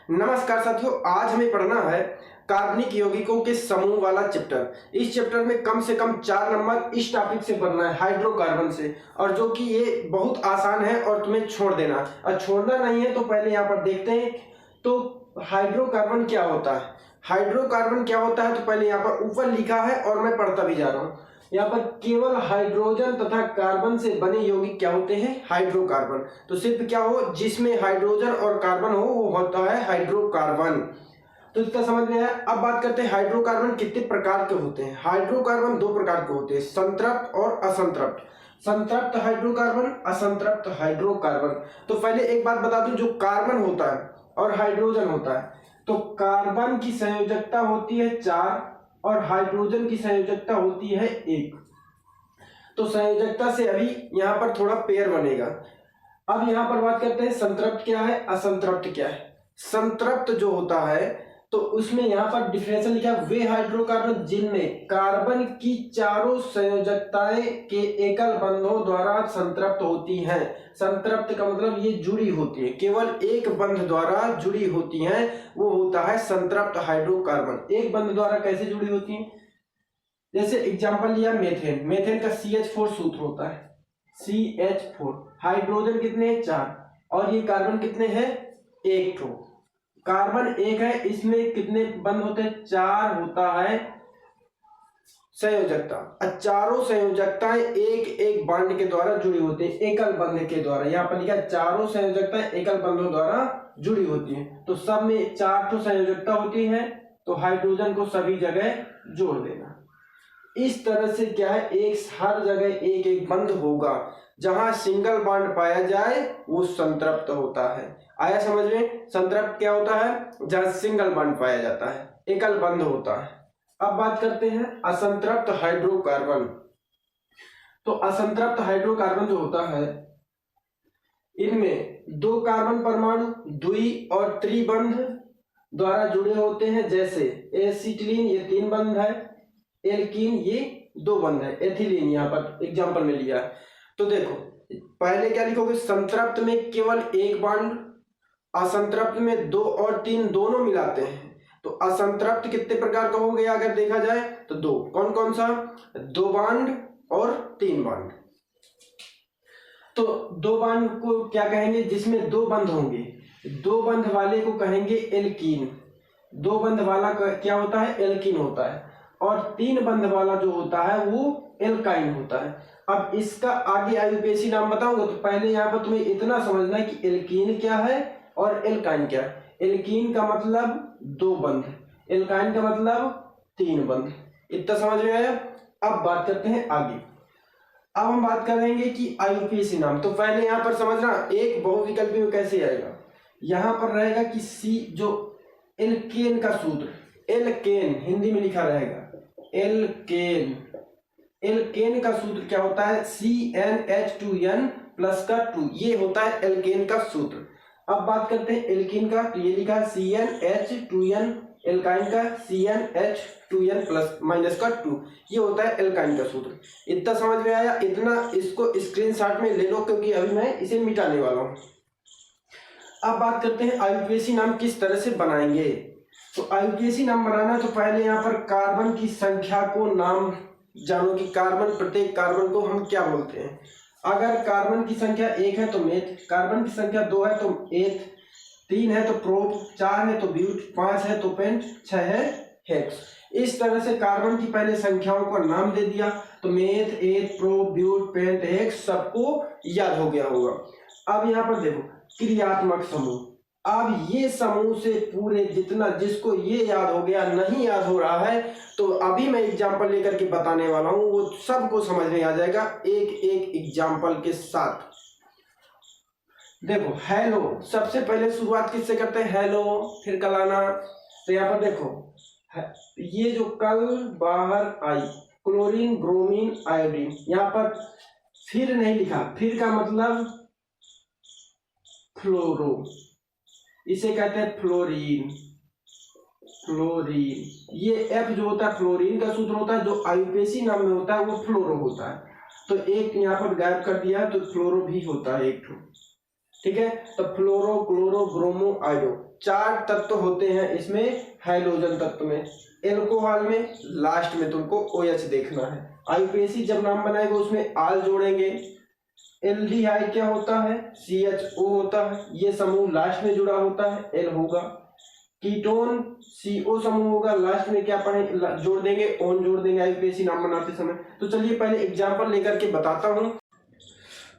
नमस्कार साथियों, आज हमें पढ़ना है कार्बनिक यौगिकों के समूह वाला चैप्टर। इस चैप्टर में कम से कम 4 नंबर इस टॉपिक से पढ़ना है, हाइड्रोकार्बन से, और जो कि ये बहुत आसान है और तुम्हें छोड़ देना है। और छोड़ना नहीं है तो पहले यहाँ पर देखते हैं तो हाइड्रोकार्बन क्या होता है। हाइड्रोकार्बन क्या होता है तो पहले यहाँ पर ऊपर लिखा है और मैं पढ़ता भी जा रहा हूँ। यहाँ पर केवल हाइड्रोजन तथा कार्बन से बने यौगिक क्या होते हैं, हाइड्रोकार्बन। तो सिर्फ क्या हो, जिसमें हाइड्रोजन और कार्बन हो वो होता है हाइड्रोकार्बन। तो इसका समझ में आया। अब बात करते हैं हाइड्रोकार्बन कितने प्रकार के होते हैं। हाइड्रोकार्बन 2 प्रकार के होते हैं, संतृप्त और असंतृप्त। संतृप्त हाइड्रोकार्बन, असंतृप्त हाइड्रोकार्बन। तो पहले एक बात बता दूं, जो कार्बन होता है और हाइड्रोजन होता है, तो कार्बन की संयोजकता होती है 4 और हाइड्रोजन की संयोजकता होती है 1। तो संयोजकता से अभी यहाँ पर थोड़ा पेयर बनेगा। अब यहाँ पर बात करते हैं संतृप्त क्या है, असंतृप्त क्या है। संतृप्त जो होता है तो उसमें यहाँ पर डिफरेंशियल लिखा है, वे हाइड्रोकार्बन जिनमें कार्बन की चारों संयोजकताएं के एकल बंधों द्वारा संतृप्त होती हैं। संतृप्त का मतलब ये जुड़ी होती है, केवल एक बंध द्वारा जुड़ी होती हैं, वो होता है संतृप्त हाइड्रोकार्बन। एक बंध द्वारा कैसे जुड़ी होती हैं, जैसे एग्जांपल लिया मेथेन। मेथेन का CH4 सूत्र होता है, CH4। हाइड्रोजन कितने हैं, 4, और ये कार्बन कितने हैं, 1 ठो। कार्बन 1 है, इसमें कितने बंध होते हैं, 4 होता है संयोजकता। चारों संयोजकताएं एक एक बंध के द्वारा जुड़ी होती है, एकल बंध के द्वारा। यहाँ पर लिखा है चारों संयोजकताएं एकल बंधों द्वारा जुड़ी होती है। तो सब में 4 तो संयोजकता होती है, तो हाइड्रोजन को सभी जगह जोड़ देना। इस तरह से क्या है, एक हर जगह एक एक बंध होगा। जहां सिंगल बॉन्ड पाया जाए वो संतृप्त होता है। आया समझ में। संतृप्त क्या होता है, जहां सिंगल बॉन्ड पाया जाता है, एकल बंध होता है। अब बात करते हैं असंतृप्त हाइड्रोकार्बन। तो असंतृप्त हाइड्रोकार्बन जो होता है, इनमें 2 कार्बन परमाणु द्वि और त्रिबंध द्वारा जुड़े होते हैं। जैसे एसिटिलीन ये 3 बंध है, एल्कीन ये 2 बंध है, एथिलीन यहाँ पर एग्जांपल में लिया है। तो देखो पहले क्या लिखोगे, संतृप्त में केवल 1 बॉन्ड, असंतृप्त में 2 और 3 दोनों मिलाते हैं। तो असंतृप्त कितने प्रकार का हो गया अगर देखा जाए तो 2। कौन कौन सा, 2 बॉन्ड और 3 बॉन्ड। तो 2 बॉन्ड को क्या कहेंगे, जिसमें 2 बंध होंगे, 2 बंध वाले को कहेंगे एल्कीन। 2 बंध वाला क्या होता है, एल्कीन होता है। और 3 बंध वाला जो होता है वो एल्काइन होता है। अब इसका आगे आयुपेसी नाम बताऊंगा, तो पहले यहाँ पर तुम्हें इतना समझना है कि एल्कीन क्या है और एल्काइन क्या है। एल्कीन का मतलब 2 बंध, एल्काइन का मतलब 3 बंध। इतना समझ में आया। अब बात करते हैं आगे। अब हम बात करेंगे कि आयुपेसी नाम। तो पहले यहाँ पर समझना, एक बहुविकल्पी में कैसे आएगा। यहाँ पर रहेगा कि सी जो एल्केन का सूत्र, एल्केन हिंदी में लिखा रहेगा एल्केन। एल्केन का सूत्र क्या होता है, CnH2n प्लस का 2, ये होता है एल्केन का सूत्र। अब बात करते हैं एल्कीन का, तो ये लिखा है CnH2n, एल्काइन का CnH2n प्लस माइनस का 2, ये होता है एल्काइन का सूत्र। इतना समझ में आया। इतना इसको स्क्रीनशॉट में ले लो क्योंकि अभी मैं इसे मिटाने वाला हूँ। अब बात करते हैं आयुपेसी नाम किस तरह से बनाएंगे। तो आयुपेसी नाम बनाना, तो पहले यहाँ पर कार्बन की संख्या को नाम जानो कि कार्बन, प्रत्येक कार्बन को हम क्या बोलते हैं। अगर कार्बन की संख्या 1 है तो मेथ, कार्बन की संख्या 2 है तो एथ, 3 है तो प्रोप, 4 है तो ब्यूट, 5 है तो पेंट, 6 है हेक्स। इस तरह से कार्बन की पहले संख्याओं का नाम दे दिया, तो meth, eth, prop, ब्यूट, paint, hex सबको याद हो गया होगा। अब यहाँ पर देखो क्रियात्मक समूह। अब ये समूह से पूरे जितना, जिसको ये याद हो गया, नहीं याद हो रहा है, तो अभी मैं एग्जाम्पल लेकर के बताने वाला हूं, वो सबको समझ में आ जाएगा एक एक एग्जाम्पल के साथ। देखो हेलो, सबसे पहले शुरुआत किससे करते हैं, हेलो, फिर कलाना। तो यहाँ पर देखो ये जो कल बाहर आई, क्लोरीन, ब्रोमीन, आयोडीन, यहाँ पर फिर नहीं लिखा, फिर का मतलब फ्लोरो, इसे कहते हैं फ्लोरीन। फ्लोरीन, ये F जो होता है फ्लोरीन का सूत्र होता है, जो आयुपेसी नाम में होता है वो फ्लोरो होता है। तो एक यहाँ पर गायब कर दिया तो फ्लोरो भी होता है 1 ठो। ठीक है। तो फ्लोरो, क्लोरो, ब्रोमो, आयोडो, 4 तत्व होते हैं इसमें हाइड्रोजन तत्व में। एल्कोहल में लास्ट में तुमको OH देखना है। आईयूपीएसी जब नाम बनाएगा उसमें आल जोड़ेंगे। एल्डिहाइड क्या होता है, CHO होता है, ये समूह लास्ट में जुड़ा होता है, L होगा। कीटोन CO समूह होगा, लास्ट में क्या पढ़े जोड़ देंगे, ओन जोड़ देंगे आईयूपीएसी नाम बनाते समय। तो चलिए पहले एग्जाम्पल लेकर के बताता हूं।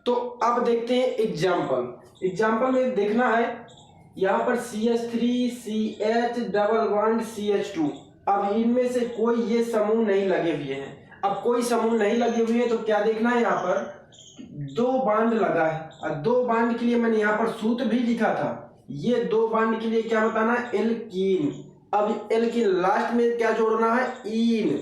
तो अब देखते हैं एग्जाम्पल में देखना है यहाँ पर CH3CH डबल बॉन्ड CH2। अब इनमें से कोई ये समूह नहीं लगे हुए हैं। अब कोई समूह नहीं लगे हुए हैं तो क्या देखना है, यहाँ पर 2 बांड लगा है और 2 बांड के लिए मैंने यहाँ पर सूत्र भी लिखा था। ये 2 बांड के लिए क्या बताना है, एल्कीन। अब एल्कीन लास्ट में क्या जोड़ना है, ईन।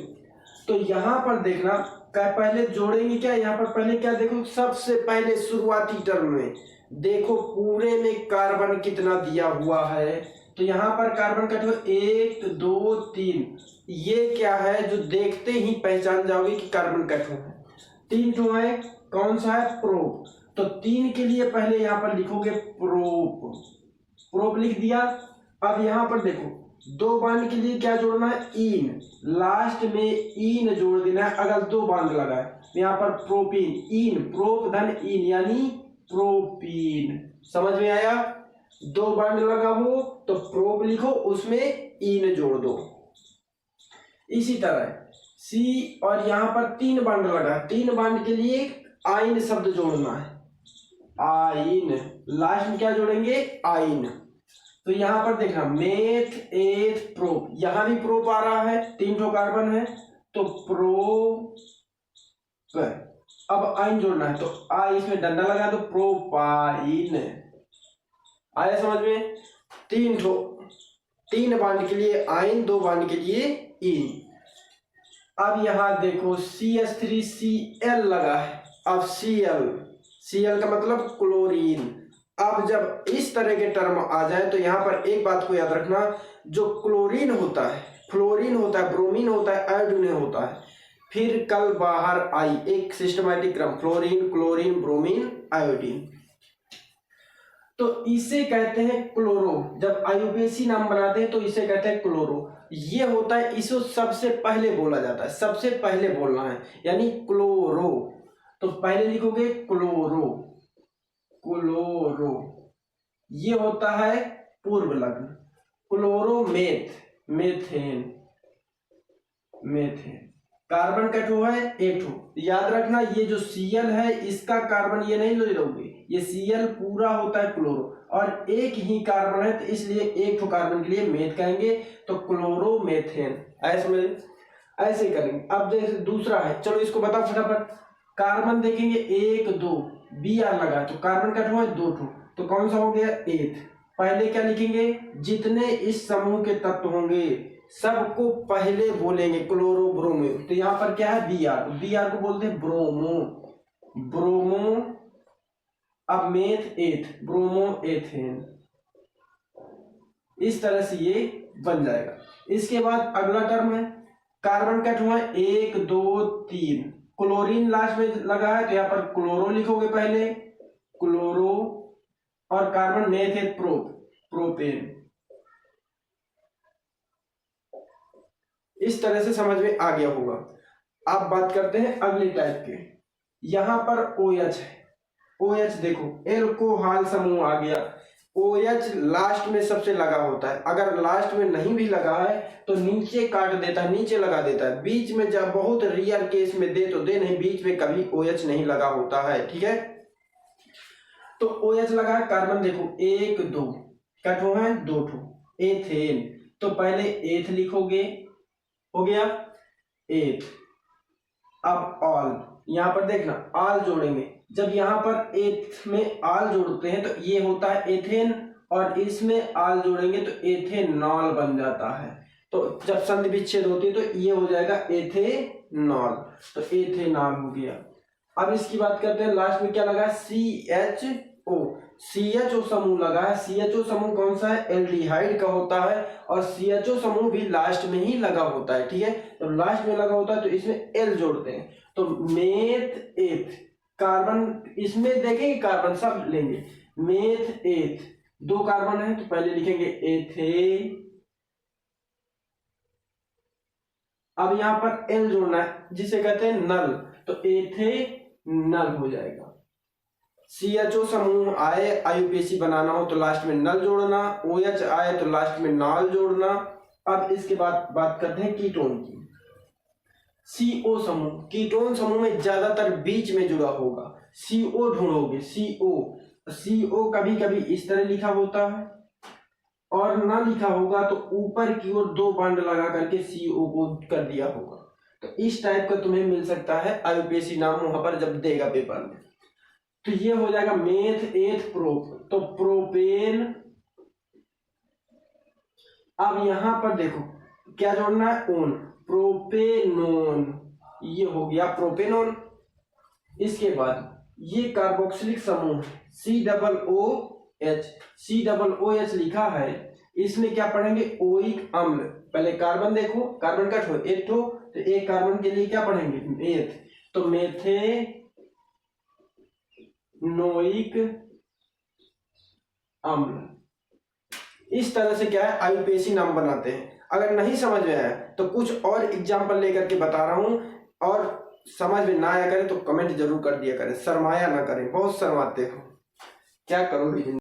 तो यहाँ पर देखना पहले जोड़ेंगे क्या, यहाँ पर पहले क्या देखो, सबसे पहले शुरुआती टर्म में देखो पूरे में कार्बन कितना दिया हुआ है। तो यहाँ पर कार्बन का 1 2 3, ये क्या है जो देखते ही पहचान जाओगे कि कार्बन का है। 3 ठो है, कौन सा है, प्रोप। तो 3 के लिए पहले यहाँ पर लिखोगे प्रोप लिख दिया। अब यहाँ पर देखो 2 बांड के लिए क्या जोड़ना है, ईन। लास्ट में ईन जोड़ देना है अगर 2 बांड लगा है। यहाँ पर प्रोपीन, ईन, प्रोप धन ईन यानी प्रोपीन। समझ में आया, 2 बांड लगा हो तो प्रोप लिखो, उसमें ईन जोड़ दो। इसी तरह C और यहाँ पर 3 बांड लगा है, 3 बांड के लिए आइन शब्द जोड़ना है, आइन। लास्ट में क्या जोड़ेंगे, आइन। तो यहाँ पर देखना मेथ एथ प्रोप, यहाँ भी प्रोप आ रहा है, 3 ठो कार्बन है तो प्रोप। अब आइन जोड़ना है तो इसमें डंडा लगा तो प्रोपाइन। आया समझ में, 3 बांड के लिए आइन, 2 बांड के लिए इन। अब यहाँ देखो CH3Cl लगा है। अब Cl का मतलब क्लोरीन। अब जब इस तरह के टर्म आ जाए तो यहाँ पर एक बात को याद रखना, जो क्लोरीन होता है, फ्लोरीन होता है, ब्रोमीन होता है, आयोडीन होता है, फिर कल बाहर आई एक सिस्टमैटिक क्रम, फ्लोरीन, क्लोरीन, ब्रोमीन, आयोडीन। तो इसे कहते हैं क्लोरो। जब आईयूपीएसी नाम बनाते हैं तो इसे कहते हैं क्लोरो। ये होता है, इसको सबसे पहले बोला जाता है, सबसे पहले बोलना है यानी क्लोरो। तो पहले लिखोगे क्लोरो, क्लोरो। ये होता है पूर्व लग्न। क्लोरोमेथ, मेथेन, मेथेन। कार्बन का ठो है 1 ठो। याद रखना ये जो Cl है इसका कार्बन ये नहीं ले लोगे, ये Cl पूरा होता है क्लोरो, और एक ही कार्बन है तो इसलिए 1 ठो कार्बन के लिए मेथ कहेंगे, तो क्लोरोमेथेन। ऐसे करेंगे। अब देख दूसरा है, चलो इसको बताओ फटाफट। कार्बन देखेंगे 1 2, Br लगा तो कार्बन का ठो है 2 ठो, तो कौन सा हो गया, एथ। पहले क्या लिखेंगे, जितने इस समूह के तत्व होंगे सबको पहले बोलेंगे क्लोरो ब्रोमो। तो यहाँ पर क्या है, Br को बोलते हैं ब्रोमो, ब्रोमो। अब मेथ एथ, ब्रोमो एथेन। इस तरह से ये बन जाएगा। इसके बाद अगला टर्म है, कार्बन का ठो है 1 2 3, क्लोरीन लास्ट में लगा है तो यहाँ पर क्लोरो लिखोगे पहले, क्लोरो, और carbon meth eth prop, propane. इस तरह से समझ में आ गया होगा। अब बात करते हैं अगले टाइप के। यहां पर OH है, OH देखो एल्कोहल समूह आ गया। OH लास्ट में सबसे लगा होता है, अगर लास्ट में नहीं भी लगा है तो नीचे काट देता है, नीचे लगा देता है। बीच में जब बहुत रियर केस में दे तो दे, नहीं बीच में कभी OH नहीं लगा होता है, ठीक है। तो OH लगा है, कार्बन देखो 1 2 का ठो है 2 ठो, एथेन। तो पहले एथ लिखोगे, हो गया एथ। अब ऑल, यहां पर देखना आल जोड़ेंगे। जब यहां पर एथ में आल जोड़ते हैं तो ये होता है एथेन, और इसमें आल जोड़ेंगे तो एथेनॉल बन जाता है। तो जब संधि विच्छेद होती है तो ये हो जाएगा एथेनॉल, तो एथेनॉल हो गया। अब इसकी बात करते हैं, लास्ट में क्या लगा है, CHO, CHO समूह लगा है। CHO समूह कौन सा है, एल्डिहाइड का होता है, और CHO समूह भी लास्ट में ही लगा होता है, ठीक है। तो लास्ट में लगा होता है तो इसमें L जोड़ते हैं, तो मेथ एथ। कार्बन इसमें देखेंगे, कार्बन सब लेंगे, मेथ एथ, 2 कार्बन है तो पहले लिखेंगे एथे। अब यहां पर एल जोड़ना है जिसे कहते हैं नल, तो एथे नल हो जाएगा। CHO समूह आए IUPAC बनाना हो तो लास्ट में नल जोड़ना, OH आए तो लास्ट में नाल जोड़ना। अब इसके बाद बात करते हैं कीटोन की। CO समूह, कीटोन समूह में ज्यादातर बीच में जुड़ा होगा। CO ढूंढोगे, CO कभी कभी इस तरह लिखा होता है और ना लिखा होगा तो ऊपर की ओर 2 बॉन्ड लगा करके CO को कर दिया होगा। तो इस टाइप का तुम्हें मिल सकता है IUPAC नाम वहां पर जब देगा पेपर में। तो ये हो जाएगा मेथ एथ प्रोप, तो प्रोपेन। अब यहां पर देखो क्या जोड़ना है, ओन, प्रोपेनोन, ये हो गया प्रोपेनोन। इसके बाद ये कार्बोक्सिलिक समूह COOH लिखा है, इसमें क्या पढ़ेंगे, ओइक अम्ल। पहले कार्बन देखो, कार्बन कट हो एक तो एक कार्बन के लिए क्या पढ़ेंगे, मेथ, तो मेथेनोइक अम्ल। इस तरह से क्या है IUPAC नाम बनाते हैं। अगर नहीं समझ में आया तो कुछ और एग्जाम्पल लेकर के बता रहा हूं, और समझ में ना आया करें तो कमेंट जरूर कर दिया करें, शर्माया ना करें, बहुत शर्माते हो, क्या करोगे।